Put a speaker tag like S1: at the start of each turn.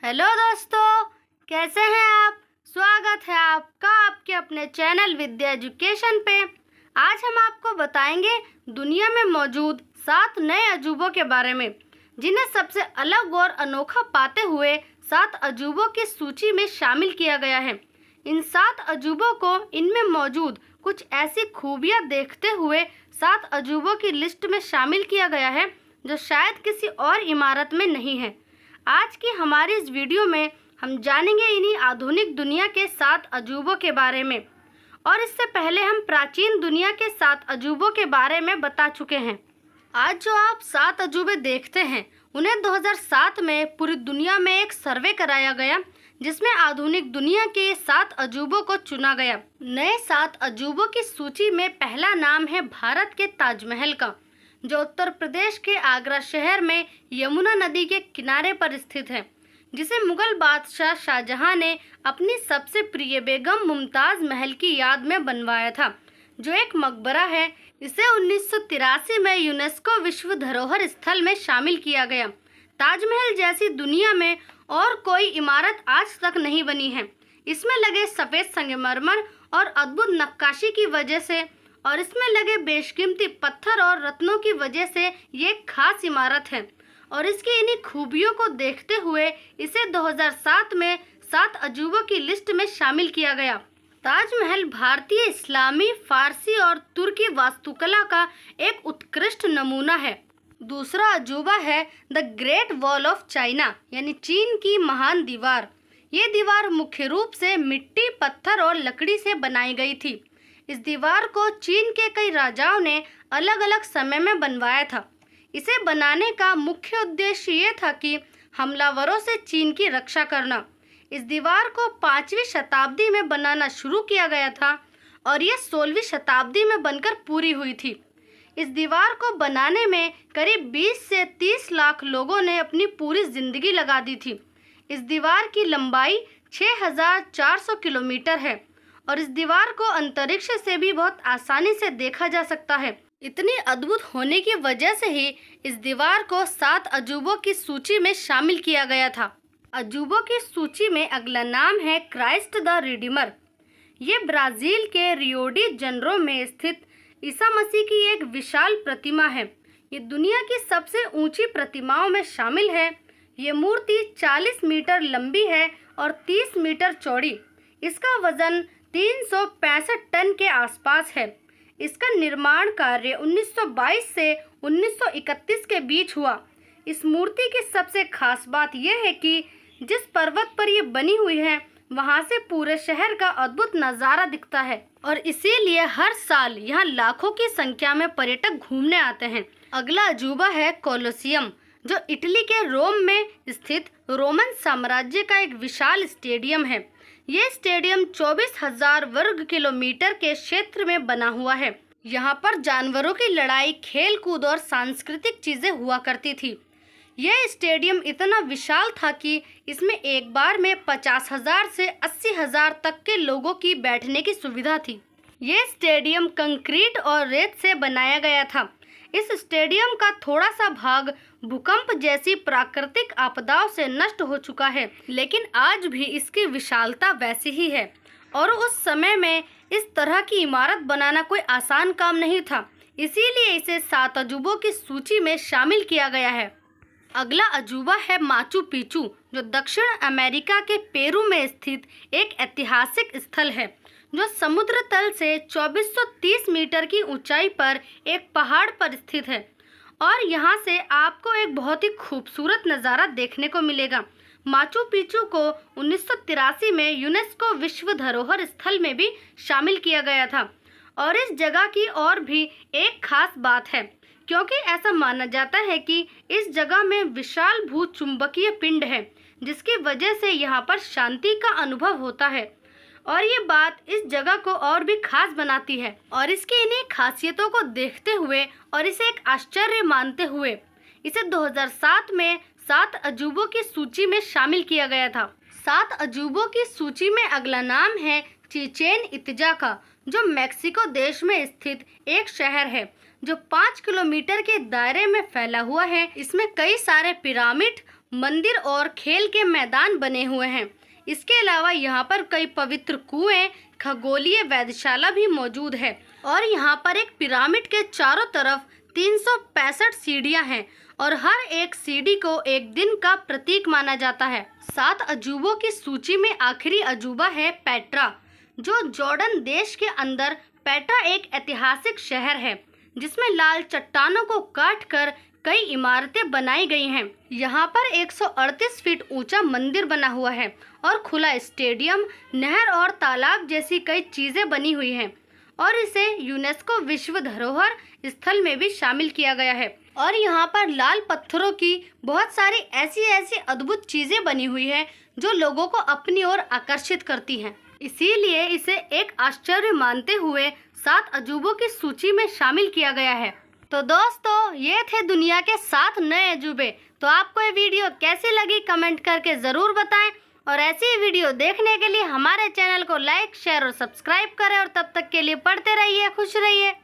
S1: Hello दोस्तों, कैसे हैं आप। स्वागत है आपका आपके अपने चैनल विद्या एजुकेशन पे। आज हम आपको बताएंगे दुनिया में मौजूद 7 नए अजूबों के बारे में, जिन्हें सबसे अलग और अनोखा पाते हुए 7 अजूबों की सूची में शामिल किया गया है। इन 7 अजूबों को इनमें मौजूद कुछ ऐसी खूबियां देखते हुए 7 अजूबों की लिस्ट में शामिल किया गया है जो शायद किसी और इमारत में नहीं है। आज की हमारी इस वीडियो में हम जानेंगे इन्हीं आधुनिक दुनिया के 7 अजूबों के बारे में, और इससे पहले हम प्राचीन दुनिया के 7 अजूबों के बारे में बता चुके हैं। आज जो आप 7 अजूबे देखते हैं, उन्हें 2007 में पूरी दुनिया में एक सर्वे कराया गया, जिसमें आधुनिक दुनिया के 7 अजूबों को चुना गया। नए 7 अजूबों की सूची में पहला नाम है भारत के ताजमहल का, जो उत्तर प्रदेश के आगरा शहर में यमुना नदी के किनारे पर स्थित है, जिसे मुगल बादशाह शाहजहां ने अपनी सबसे प्रिय बेगम मुमताज महल की याद में बनवाया था, जो एक मकबरा है। इसे 1983 में यूनेस्को विश्व धरोहर स्थल में शामिल किया गया। ताजमहल जैसी दुनिया में और कोई इमारत आज तक नहीं बनी है। इसमें लगे सफ़ेद संगमरमर और अद्भुत नक्काशी की वजह से और इसमें लगे बेशकीमती पत्थर और रत्नों की वजह से ये एक खास इमारत है, और इसकी इन्हीं खूबियों को देखते हुए इसे 2007 में 7 अजूबों की लिस्ट में शामिल किया गया। ताजमहल भारतीय, इस्लामी, फारसी और तुर्की वास्तुकला का एक उत्कृष्ट नमूना है। दूसरा अजूबा है the great wall of China, यानी चीन की महान दीवार। ये दीवार मुख्य रूप से मिट्टी, पत्थर और लकड़ी से बनाई गई थी। इस दीवार को चीन के कई राजाओं ने अलग अलग समय में बनवाया था। इसे बनाने का मुख्य उद्देश्य ये था कि हमलावरों से चीन की रक्षा करना। इस दीवार को 5वीं शताब्दी में बनाना शुरू किया गया था और ये 16वीं शताब्दी में बनकर पूरी हुई थी। इस दीवार को बनाने में करीब 20 से 30 लाख लोगों ने अपनी पूरी जिंदगी लगा दी थी। इस दीवार की लंबाई 6400 किलोमीटर है और इस दीवार को अंतरिक्ष से भी बहुत आसानी से देखा जा सकता है। इतनी अद्भुत होने की वजह से ही इस दीवार को 7 अजूबों की सूची में शामिल किया गया था। अजूबों की सूची में अगला नाम है क्राइस्ट द रिडीमर। ये ब्राज़ील के रियो डी जनरो में स्थित ईसा मसीह की एक विशाल प्रतिमा है। ये दुनिया की सबसे ऊंची प्रतिमाओं में शामिल है। ये मूर्ति 40 मीटर लंबी है और 30 मीटर चौड़ी। इसका वजन 365 टन के आसपास है। इसका निर्माण कार्य 1922 से 1931 के बीच हुआ। इस मूर्ति की सबसे खास बात यह है कि जिस पर्वत पर ये बनी हुई है, वहां से पूरे शहर का अद्भुत नज़ारा दिखता है, और इसीलिए हर साल यहाँ लाखों की संख्या में पर्यटक घूमने आते हैं। अगला अजूबा है कोलोसियम, जो इटली के रोम में स्थित रोमन साम्राज्य का एक विशाल स्टेडियम है। ये स्टेडियम 24,000 वर्ग किलोमीटर के क्षेत्र में बना हुआ है। यहाँ पर जानवरों की लड़ाई, खेल कूद और सांस्कृतिक चीजें हुआ करती थी। यह स्टेडियम इतना विशाल था कि इसमें एक बार में 50,000 से 80,000 तक के लोगों की बैठने की सुविधा थी। यह स्टेडियम कंक्रीट और रेत से बनाया गया था। इस स्टेडियम का थोड़ा सा भाग भूकंप जैसी प्राकृतिक आपदाओं से नष्ट हो चुका है, लेकिन आज भी इसकी विशालता वैसी ही है, और उस समय में इस तरह की इमारत बनाना कोई आसान काम नहीं था। इसीलिए इसे 7 अजूबों की सूची में शामिल किया गया है। अगला अजूबा है माचू पिचू, जो दक्षिण अमेरिका के पेरू में स्थित एक ऐतिहासिक स्थल है, जो समुद्र तल से 2430 मीटर की ऊंचाई पर एक पहाड़ पर स्थित है, और यहाँ से आपको एक बहुत ही खूबसूरत नज़ारा देखने को मिलेगा। माचू पिचू को 1983 में यूनेस्को विश्व धरोहर स्थल में भी शामिल किया गया था, और इस जगह की और भी एक खास बात है, क्योंकि ऐसा माना जाता है कि इस जगह में विशाल भूचुंबकीय पिंड है, जिसकी वजह से यहाँ पर शांति का अनुभव होता है, और ये बात इस जगह को और भी खास बनाती है। और इसकी इन्हीं खासियतों को देखते हुए और इसे एक आश्चर्य मानते हुए इसे 2007 में 7 अजूबों की सूची में शामिल किया गया था। 7 अजूबों की सूची में अगला नाम है चिचेन इत्जा का, जो मेक्सिको देश में स्थित एक शहर है, जो 5 किलोमीटर के दायरे में फैला हुआ है। इसमें कई सारे पिरामिड, मंदिर और खेल के मैदान बने हुए हैं। इसके अलावा यहाँ पर कई पवित्र कुएं, खगोलीय वेधशाला भी मौजूद है और यहाँ पर एक पिरामिड के चारों तरफ 365 सीढ़ियाँ हैं और हर एक सीढ़ी को एक दिन का प्रतीक माना जाता है। 7 अजूबों की सूची में आखिरी अजूबा है पेट्रा, जो जॉर्डन देश के अंदर पेट्रा एक ऐतिहासिक शहर है जिसमें लाल चट्टानों को काटकर कई इमारतें बनाई गई हैं। यहाँ पर 138 फीट ऊंचा मंदिर बना हुआ है और खुला स्टेडियम, नहर और तालाब जैसी कई चीजें बनी हुई हैं और इसे यूनेस्को विश्व धरोहर स्थल में भी शामिल किया गया है। और यहाँ पर लाल पत्थरों की बहुत सारी ऐसी अद्भुत चीजें बनी हुई है जो लोगों को अपनी ओर आकर्षित करती हैं। इसीलिए इसे एक आश्चर्य मानते हुए 7 अजूबों की सूची में शामिल किया गया है। तो दोस्तों, ये थे दुनिया के 7 नए अजूबे। तो आपको ये वीडियो कैसी लगी कमेंट करके ज़रूर बताएं और ऐसी ही वीडियो देखने के लिए हमारे चैनल को लाइक, शेयर और सब्सक्राइब करें और तब तक के लिए पढ़ते रहिए, खुश रहिए।